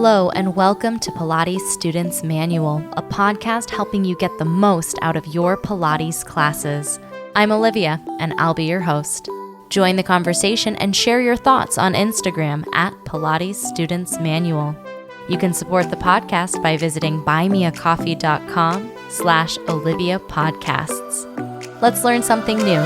Hello and welcome to Pilates Students Manual, a podcast helping you get the most out of your Pilates classes. I'm Olivia and I'll be your host. Join the conversation and share your thoughts on Instagram at Pilates Students Manual. You can support the podcast by visiting buymeacoffee.com/Olivia Podcasts. Let's learn something new.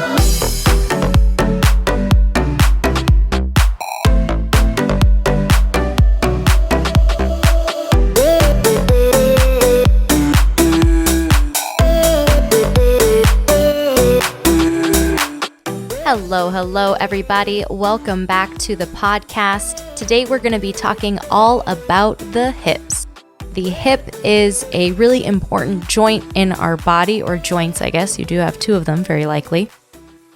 Hello, everybody. Welcome back to the podcast. Today, we're going to be talking all about the hips. The hip is a really important joint in our body, or joints, I guess. You do have two of them, very likely.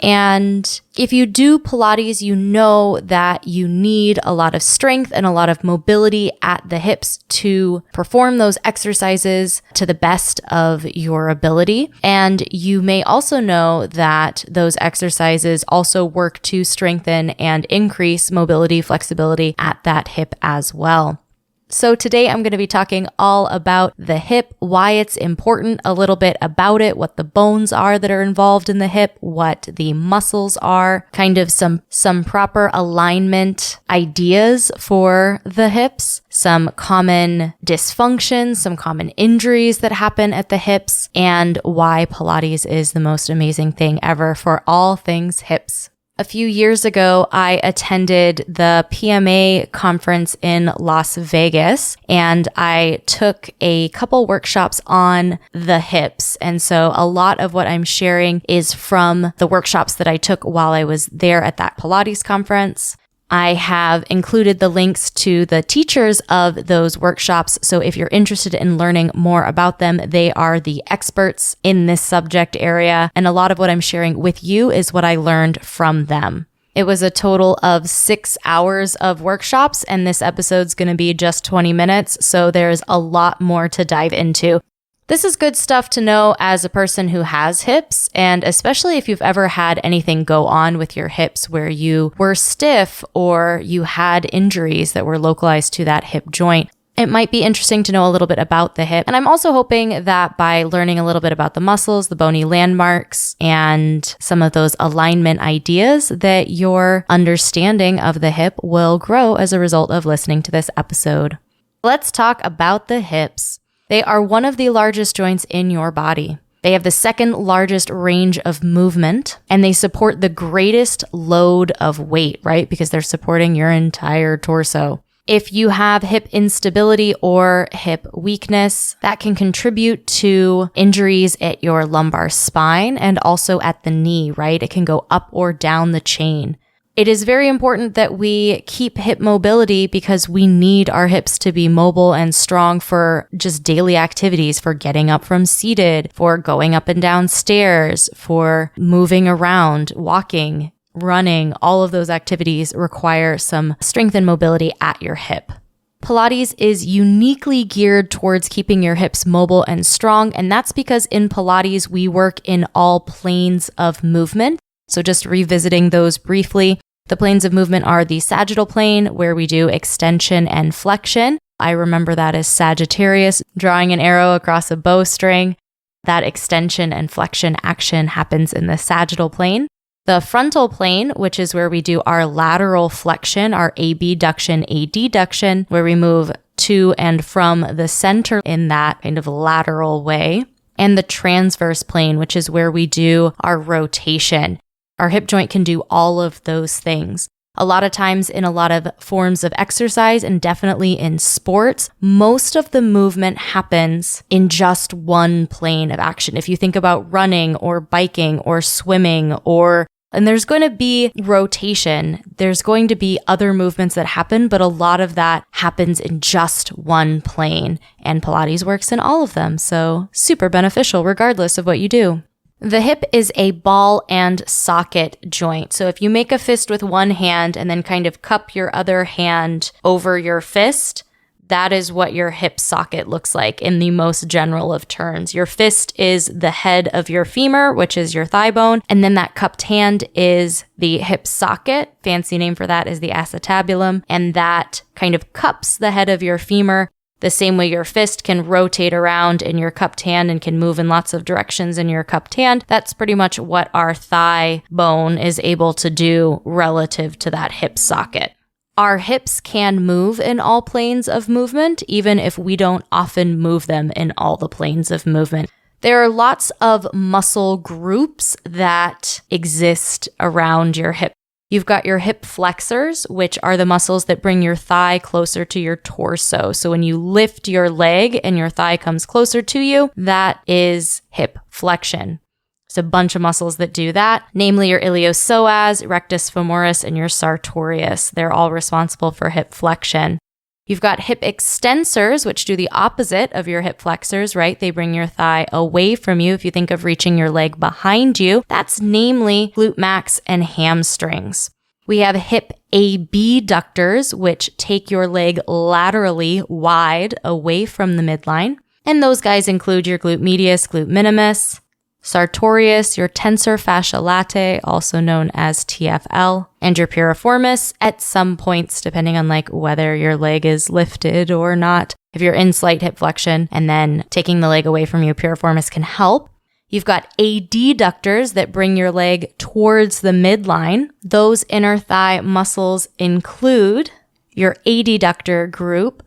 And if you do Pilates, you know that you need a lot of strength and a lot of mobility at the hips to perform those exercises to the best of your ability. And you may also know that those exercises also work to strengthen and increase mobility, flexibility at that hip as well. So today I'm going to be talking all about the hip, why it's important, a little bit about it, what the bones are that are involved in the hip, what the muscles are, kind of some proper alignment ideas for the hips, some common dysfunctions, some common injuries that happen at the hips, and why Pilates is the most amazing thing ever for all things hips. A few years ago, I attended the PMA conference in Las Vegas, and I took a couple workshops on the hips. And so a lot of what I'm sharing is from the workshops that I took while I was there at that Pilates conference. I have included the links to the teachers of those workshops, so if you're interested in learning more about them, they are the experts in this subject area, and a lot of what I'm sharing with you is what I learned from them. It was a total of 6 hours of workshops, and this episode's going to be just 20 minutes, so there's a lot more to dive into. This is good stuff to know as a person who has hips, and especially if you've ever had anything go on with your hips where you were stiff or you had injuries that were localized to that hip joint. It might be interesting to know a little bit about the hip. And I'm also hoping that by learning a little bit about the muscles, the bony landmarks, and some of those alignment ideas, that your understanding of the hip will grow as a result of listening to this episode. Let's talk about the hips. They are one of the largest joints in your body. They have the second largest range of movement, and they support the greatest load of weight, right? Because they're supporting your entire torso. If you have hip instability or hip weakness, that can contribute to injuries at your lumbar spine and also at the knee, right? It can go up or down the chain. It is very important that we keep hip mobility because we need our hips to be mobile and strong for just daily activities, for getting up from seated, for going up and down stairs, for moving around, walking, running. All of those activities require some strength and mobility at your hip. Pilates is uniquely geared towards keeping your hips mobile and strong, and that's because in Pilates, we work in all planes of movement. So just revisiting those briefly, the planes of movement are the sagittal plane, where we do extension and flexion. I remember that as Sagittarius, drawing an arrow across a bowstring. That extension and flexion action happens in the sagittal plane. The frontal plane, which is where we do our lateral flexion, our abduction, adduction, where we move to and from the center in that kind of lateral way. And the transverse plane, which is where we do our rotation. Our hip joint can do all of those things. A lot of times in a lot of forms of exercise, and definitely in sports, most of the movement happens in just one plane of action. If you think about running or biking or swimming, and there's going to be rotation, there's going to be other movements that happen, but a lot of that happens in just one plane. And Pilates works in all of them, so super beneficial regardless of what you do. The hip is a ball and socket joint. So if you make a fist with one hand and then kind of cup your other hand over your fist, That is what your hip socket looks like in the most general of terms. Your fist is the head of your femur, which is your thigh bone, and then that cupped hand is the hip socket. Fancy name for that is the acetabulum, and that kind of cups the head of your femur the same way your fist can rotate around in your cupped hand and can move in lots of directions in your cupped hand. That's pretty much what our thigh bone is able to do relative to that hip socket. Our hips can move in all planes of movement, even if we don't often move them in all the planes of movement. There are lots of muscle groups that exist around your hip. You've got your hip flexors, which are the muscles that bring your thigh closer to your torso. So when you lift your leg and your thigh comes closer to you, that is hip flexion. It's a bunch of muscles that do that, namely your iliopsoas, rectus femoris, and your sartorius. They're all responsible for hip flexion. You've got hip extensors, which do the opposite of your hip flexors, right? They bring your thigh away from you. If you think of reaching your leg behind you, that's namely glute max and hamstrings. We have hip abductors, which take your leg laterally wide away from the midline. And those guys include your glute medius, glute minimus, sartorius, your tensor fascia latae, also known as TFL, and your piriformis at some points, depending on whether your leg is lifted or not. If you're in slight hip flexion and then taking the leg away from you, piriformis can help. You've got adductors that bring your leg towards the midline. Those inner thigh muscles include your adductor group.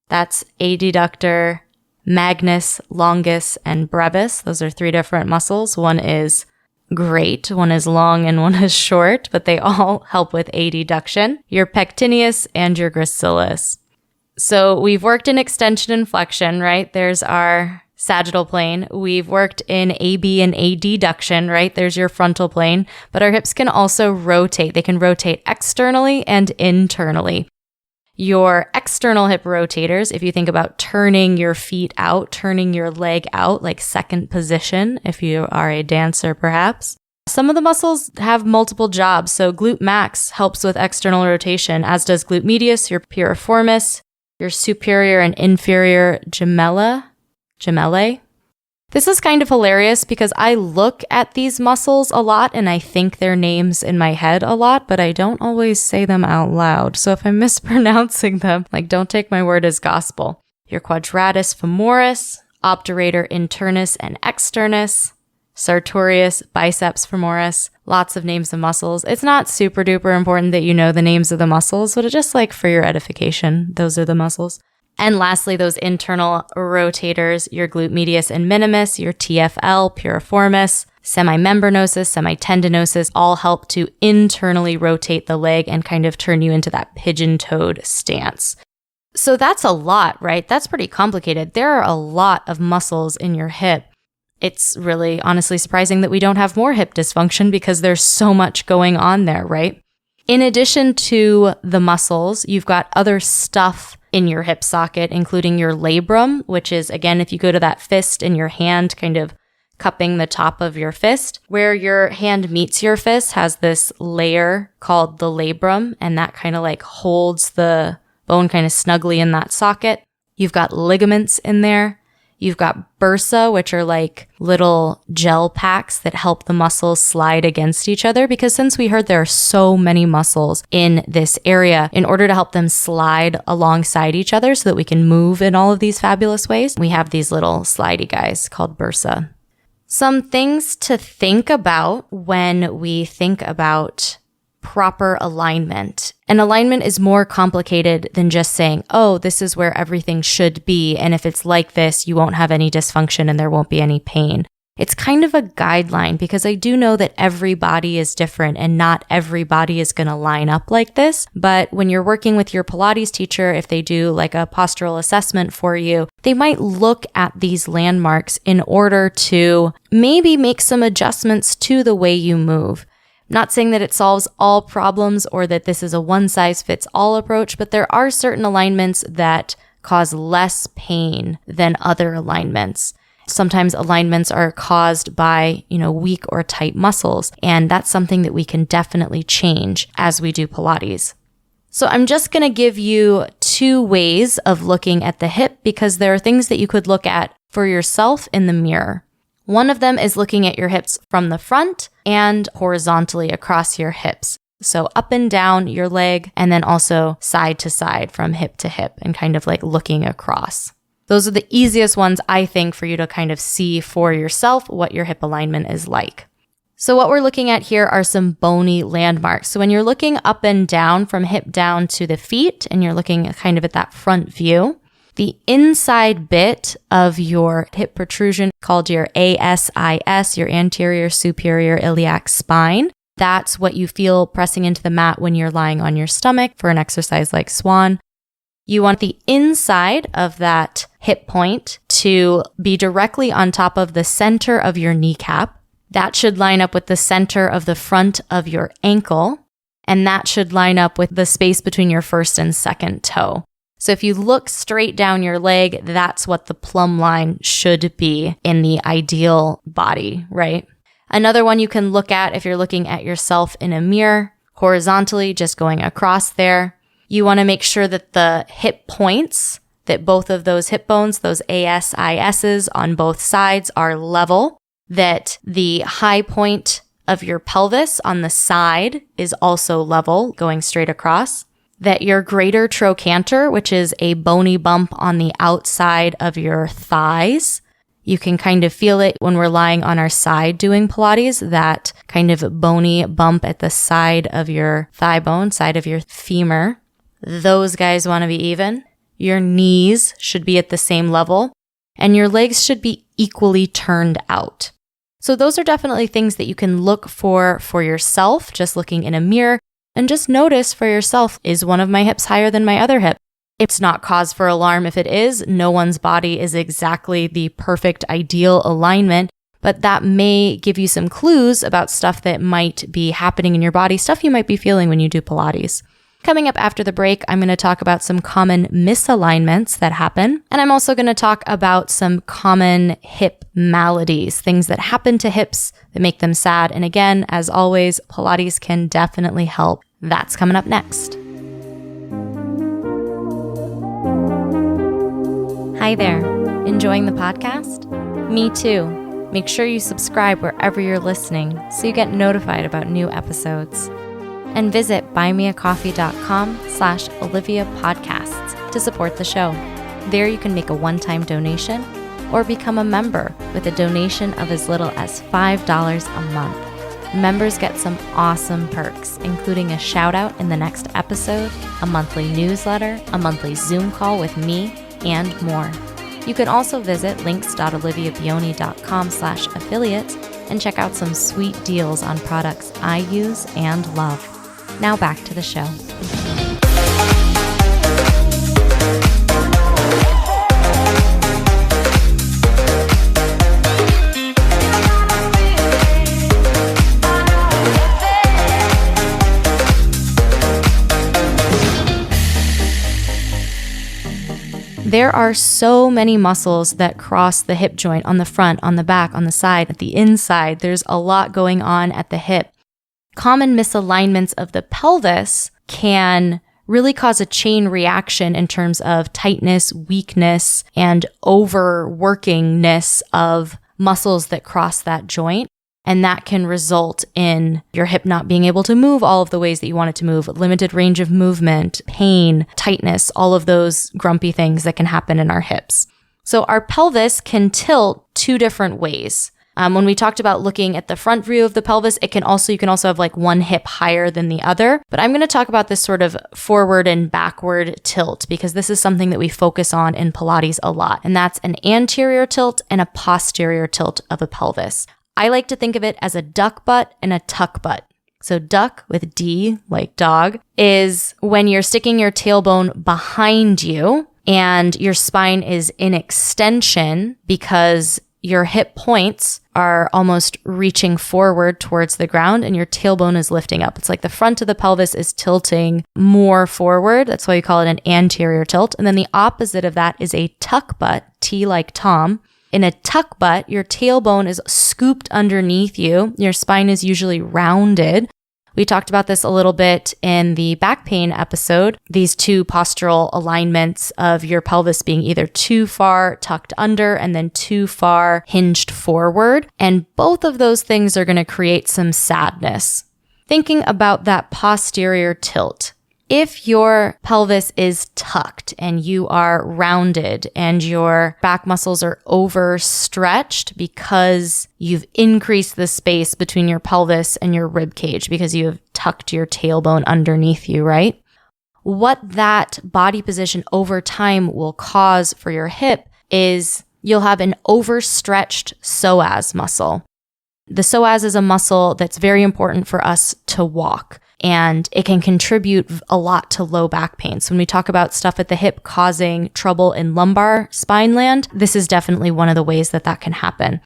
That's adductor magnus, longus, and brevis. Those are 3 different muscles. One is great, one is long, and one is short, but they all help with adduction. Your pectineus and your gracilis. So we've worked in extension and flexion, right? There's our sagittal plane. We've worked in AB and adduction, right? There's your frontal plane. But our hips can also rotate. They can rotate externally and internally. Your external hip rotators, if you think about turning your feet out, turning your leg out, like second position, if you are a dancer perhaps. Some of the muscles have multiple jobs. So glute max helps with external rotation, as does glute medius, your piriformis, your superior and inferior gemellae. This is kind of hilarious because I look at these muscles a lot and I think their names in my head a lot, but I don't always say them out loud. So if I'm mispronouncing them, don't take my word as gospel. Your quadratus femoris, obturator internus and externus, sartorius, biceps femoris, lots of names of muscles. It's not super duper important that you know the names of the muscles, but it's just for your edification, those are the muscles. And lastly, those internal rotators, your glute medius and minimus, your TFL, piriformis, semimembranosus, semitendinosus, all help to internally rotate the leg and kind of turn you into that pigeon-toed stance. So that's a lot, right? That's pretty complicated. There are a lot of muscles in your hip. It's really honestly surprising that we don't have more hip dysfunction because there's so much going on there, right? In addition to the muscles, you've got other stuff in your hip socket, including your labrum, which is, again, if you go to that fist in your hand, kind of cupping the top of your fist, where your hand meets your fist has this layer called the labrum, and that kind of holds the bone kind of snugly in that socket. You've got ligaments in there. You've got bursa, which are little gel packs that help the muscles slide against each other, because since we heard there are so many muscles in this area, in order to help them slide alongside each other so that we can move in all of these fabulous ways, we have these little slidey guys called bursa. Some things to think about when we think about proper alignment. And alignment is more complicated than just saying, oh, this is where everything should be, and if it's like this, you won't have any dysfunction and there won't be any pain. It's kind of a guideline because I do know that every body is different and not every body is going to line up like this. But when you're working with your Pilates teacher, if they do a postural assessment for you, they might look at these landmarks in order to maybe make some adjustments to the way you move. Not saying that it solves all problems or that this is a one-size-fits-all approach, but there are certain alignments that cause less pain than other alignments. Sometimes alignments are caused by, weak or tight muscles, and that's something that we can definitely change as we do Pilates. So I'm just going to give you 2 ways of looking at the hip because there are things that you could look at for yourself in the mirror. One of them is looking at your hips from the front and horizontally across your hips. So up and down your leg and then also side to side from hip to hip and kind of like looking across. Those are the easiest ones, I think, for you to kind of see for yourself what your hip alignment is like. So what we're looking at here are some bony landmarks. So when you're looking up and down from hip down to the feet and you're looking kind of at that front view, the inside bit of your hip protrusion called your ASIS, your anterior superior iliac spine, that's what you feel pressing into the mat when you're lying on your stomach for an exercise like swan. You want the inside of that hip point to be directly on top of the center of your kneecap. That should line up with the center of the front of your ankle, and that should line up with the space between your first and second toe. So if you look straight down your leg, that's what the plumb line should be in the ideal body, right? Another one you can look at if you're looking at yourself in a mirror, horizontally, just going across there. You want to make sure that the hip points, that both of those hip bones, those ASISs on both sides are level, that the high point of your pelvis on the side is also level, going straight across, that your greater trochanter, which is a bony bump on the outside of your thighs, you can kind of feel it when we're lying on our side doing Pilates, that kind of bony bump at the side of your thigh bone, side of your femur. Those guys want to be even. Your knees should be at the same level, and your legs should be equally turned out. So those are definitely things that you can look for yourself, just looking in a mirror, and just notice for yourself, is one of my hips higher than my other hip? It's not cause for alarm if it is. No one's body is exactly the perfect ideal alignment, but that may give you some clues about stuff that might be happening in your body, stuff you might be feeling when you do Pilates. Coming up after the break, I'm going to talk about some common misalignments that happen, and I'm also going to talk about some common hip maladies, things that happen to hips that make them sad. And again, as always, Pilates can definitely help. That's coming up next. Hi there. Enjoying the podcast? Me too. Make sure you subscribe wherever you're listening so you get notified about new episodes. And visit buymeacoffee.com/Olivia Podcasts to support the show. There you can make a one-time donation or become a member with a donation of as little as $5 a month. Members get some awesome perks, including a shout out in the next episode, a monthly newsletter, a monthly Zoom call with me, and more. You can also visit links.oliviabioni.com/affiliate and check out some sweet deals on products I use and love. Now back to the show. There are so many muscles that cross the hip joint on the front, on the back, on the side, at the inside. There's a lot going on at the hip. Common misalignments of the pelvis can really cause a chain reaction in terms of tightness, weakness, and overworkingness of muscles that cross that joint. And that can result in your hip not being able to move all of the ways that you want it to move, limited range of movement, pain, tightness, all of those grumpy things that can happen in our hips. So our pelvis can tilt 2 different ways. When we talked about looking at the front view of the pelvis, you can also have like one hip higher than the other. But I'm going to talk about this sort of forward and backward tilt because this is something that we focus on in Pilates a lot. And that's an anterior tilt and a posterior tilt of a pelvis. I like to think of it as a duck butt and a tuck butt. So duck with D, like dog, is when you're sticking your tailbone behind you and your spine is in extension because your hip points are almost reaching forward towards the ground and your tailbone is lifting up. It's like the front of the pelvis is tilting more forward. That's why we call it an anterior tilt. And then the opposite of that is a tuck butt, T like Tom. In a tuck butt, your tailbone is scooped underneath you. Your spine is usually rounded, We talked about this a little bit in the back pain episode, these two postural alignments of your pelvis being either too far tucked under and then too far hinged forward. And both of those things are going to create some sadness. Thinking about that posterior tilt. If your pelvis is tucked and you are rounded and your back muscles are overstretched because you've increased the space between your pelvis and your rib cage because you have tucked your tailbone underneath you, right? What that body position over time will cause for your hip is you'll have an overstretched psoas muscle. The psoas is a muscle that's very important for us to walk, and it can contribute a lot to low back pain. So when we talk about stuff at the hip causing trouble in lumbar spine land, this is definitely one of the ways that that can happen.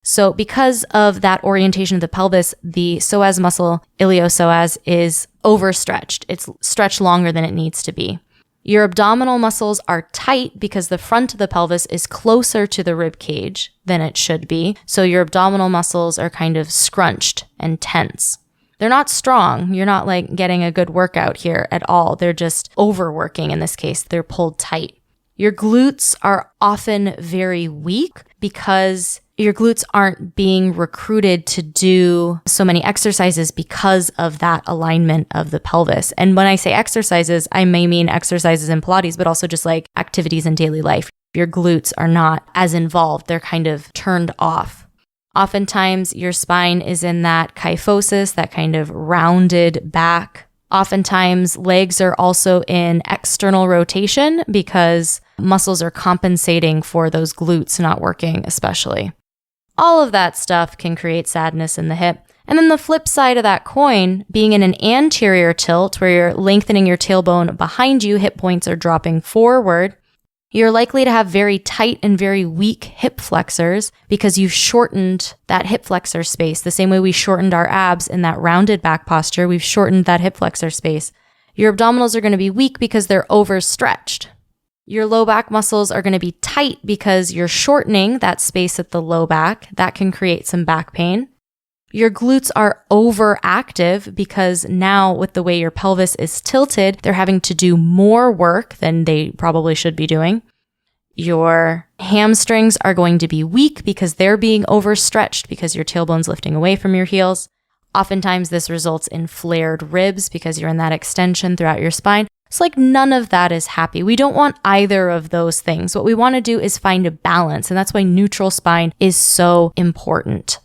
So because of that orientation of the pelvis, the psoas muscle, iliopsoas, is overstretched. It's stretched longer than it needs to be. Your abdominal muscles are tight because the front of the pelvis is closer to the rib cage than it should be. So your abdominal muscles are kind of scrunched and tense. They're not strong. You're not like getting a good workout here at all. They're just overworking in this case. They're pulled tight. Your glutes are often very weak because your glutes aren't being recruited to do so many exercises because of that alignment of the pelvis. And when I say exercises, I may mean exercises in Pilates, but also just like activities in daily life. Your glutes are not as involved. They're kind of turned off. Oftentimes, your spine is in that kyphosis, that kind of rounded back. Oftentimes, legs are also in external rotation because muscles are compensating for those glutes not working, especially. All of that stuff can create sadness in the hip. And then the flip side of that coin, being in an anterior tilt where you're lengthening your tailbone behind you, hip points are dropping forward, you're likely to have very tight and very weak hip flexors because you've shortened that hip flexor space. The same way we shortened our abs in that rounded back posture, we've shortened that hip flexor space. Your abdominals are going to be weak because they're overstretched. Your low back muscles are going to be tight because you're shortening that space at the low back. That can create some back pain. Your glutes are overactive because now with the way your pelvis is tilted, they're having to do more work than they probably should be doing. Your hamstrings are going to be weak because they're being overstretched because your tailbone's lifting away from your heels. Oftentimes this results in flared ribs because you're in that extension throughout your spine. It's like none of that is happy. We don't want either of those things. What we want to do is find a balance, and that's why neutral spine is so important.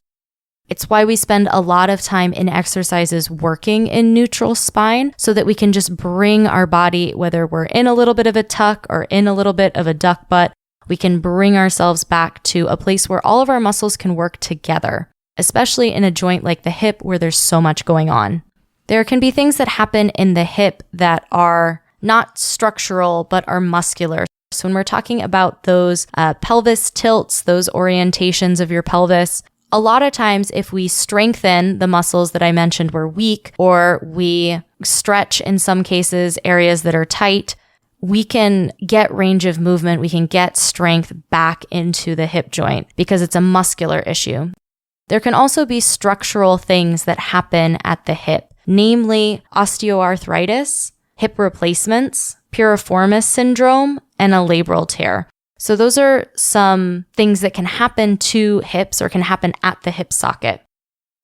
It's why we spend a lot of time in exercises working in neutral spine so that we can just bring our body, whether we're in a little bit of a tuck or in a little bit of a duck butt, we can bring ourselves back to a place where all of our muscles can work together, especially in a joint like the hip where there's so much going on. There can be things that happen in the hip that are not structural, but are muscular. So when we're talking about those pelvis tilts, those orientations of your pelvis, a lot of times if we strengthen the muscles that I mentioned were weak, or we stretch in some cases areas that are tight, we can get range of movement, we can get strength back into the hip joint because it's a muscular issue. There can also be structural things that happen at the hip, namely osteoarthritis, hip replacements, piriformis syndrome, and a labral tear. So those are some things that can happen to hips or can happen at the hip socket.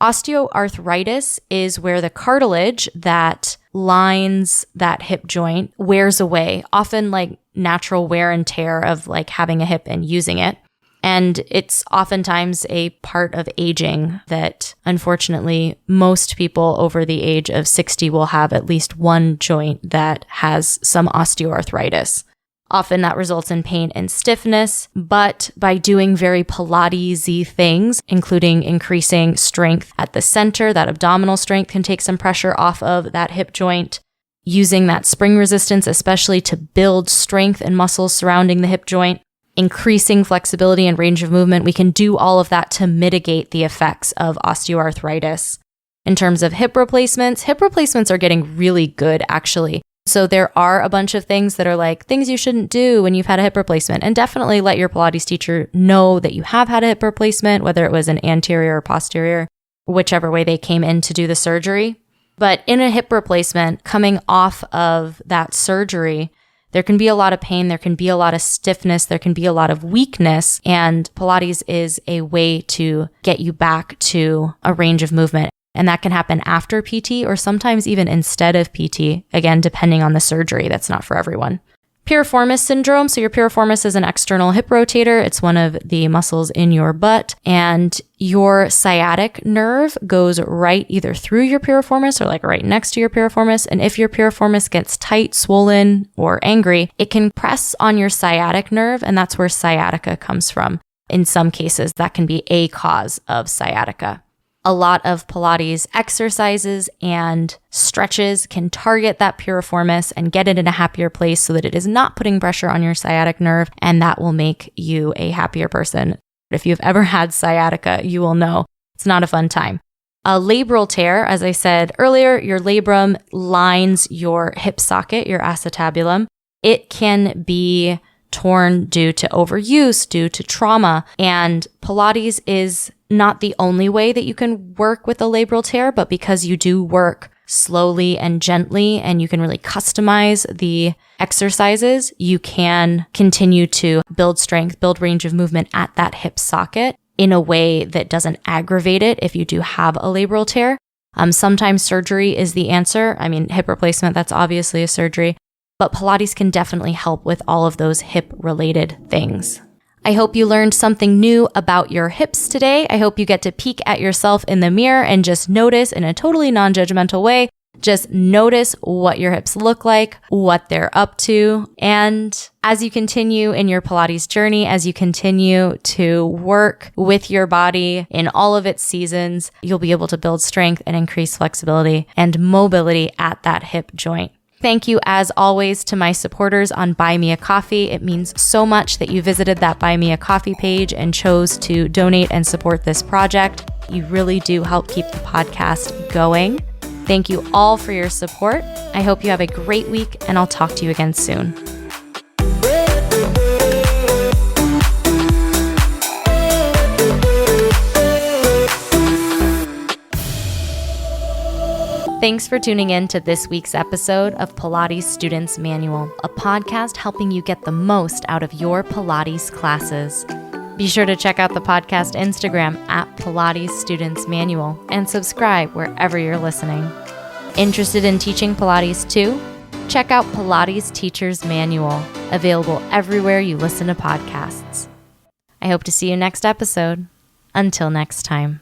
Osteoarthritis is where the cartilage that lines that hip joint wears away, often like natural wear and tear of like having a hip and using it. And it's oftentimes a part of aging that unfortunately most people over the age of 60 will have at least one joint that has some osteoarthritis. Often that results in pain and stiffness, but by doing very Pilates-y things, including increasing strength at the center, that abdominal strength can take some pressure off of that hip joint. Using that spring resistance, especially to build strength and muscles surrounding the hip joint, increasing flexibility and range of movement, we can do all of that to mitigate the effects of osteoarthritis. In terms of hip replacements are getting really good, actually. So there are a bunch of things that are like things you shouldn't do when you've had a hip replacement, and definitely let your Pilates teacher know that you have had a hip replacement, whether it was an anterior or posterior, whichever way they came in to do the surgery. But in a hip replacement, coming off of that surgery, there can be a lot of pain, there can be a lot of stiffness, there can be a lot of weakness, and Pilates is a way to get you back to a range of movement. And that can happen after PT or sometimes even instead of PT, again, depending on the surgery. That's not for everyone. Piriformis syndrome. So your piriformis is an external hip rotator. It's one of the muscles in your butt, and your sciatic nerve goes right either through your piriformis or like right next to your piriformis. And if your piriformis gets tight, swollen, or angry, it can press on your sciatic nerve, and that's where sciatica comes from. In some cases, that can be a cause of sciatica. A lot of Pilates exercises and stretches can target that piriformis and get it in a happier place so that it is not putting pressure on your sciatic nerve, and that will make you a happier person. If you've ever had sciatica, you will know it's not a fun time. A labral tear, as I said earlier, your labrum lines your hip socket, your acetabulum. It can be torn due to overuse, due to trauma, and Pilates is not the only way that you can work with a labral tear, but because you do work slowly and gently and you can really customize the exercises, you can continue to build strength, build range of movement at that hip socket in a way that doesn't aggravate it if you do have a labral tear. Sometimes surgery is the answer. I mean, hip replacement, that's obviously a surgery, but Pilates can definitely help with all of those hip-related things. I hope you learned something new about your hips today. I hope you get to peek at yourself in the mirror and just notice in a totally non-judgmental way. Just notice what your hips look like, what they're up to. And as you continue in your Pilates journey, as you continue to work with your body in all of its seasons, you'll be able to build strength and increase flexibility and mobility at that hip joint. Thank you, as always, to my supporters on Buy Me a Coffee. It means so much that you visited that Buy Me a Coffee page and chose to donate and support this project. You really do help keep the podcast going. Thank you all for your support. I hope you have a great week, and I'll talk to you again soon. Thanks for tuning in to this week's episode of Pilates Students Manual, a podcast helping you get the most out of your Pilates classes. Be sure to check out the podcast Instagram at Pilates Students Manual and subscribe wherever you're listening. Interested in teaching Pilates too? Check out Pilates Teacher's Manual, available everywhere you listen to podcasts. I hope to see you next episode. Until next time.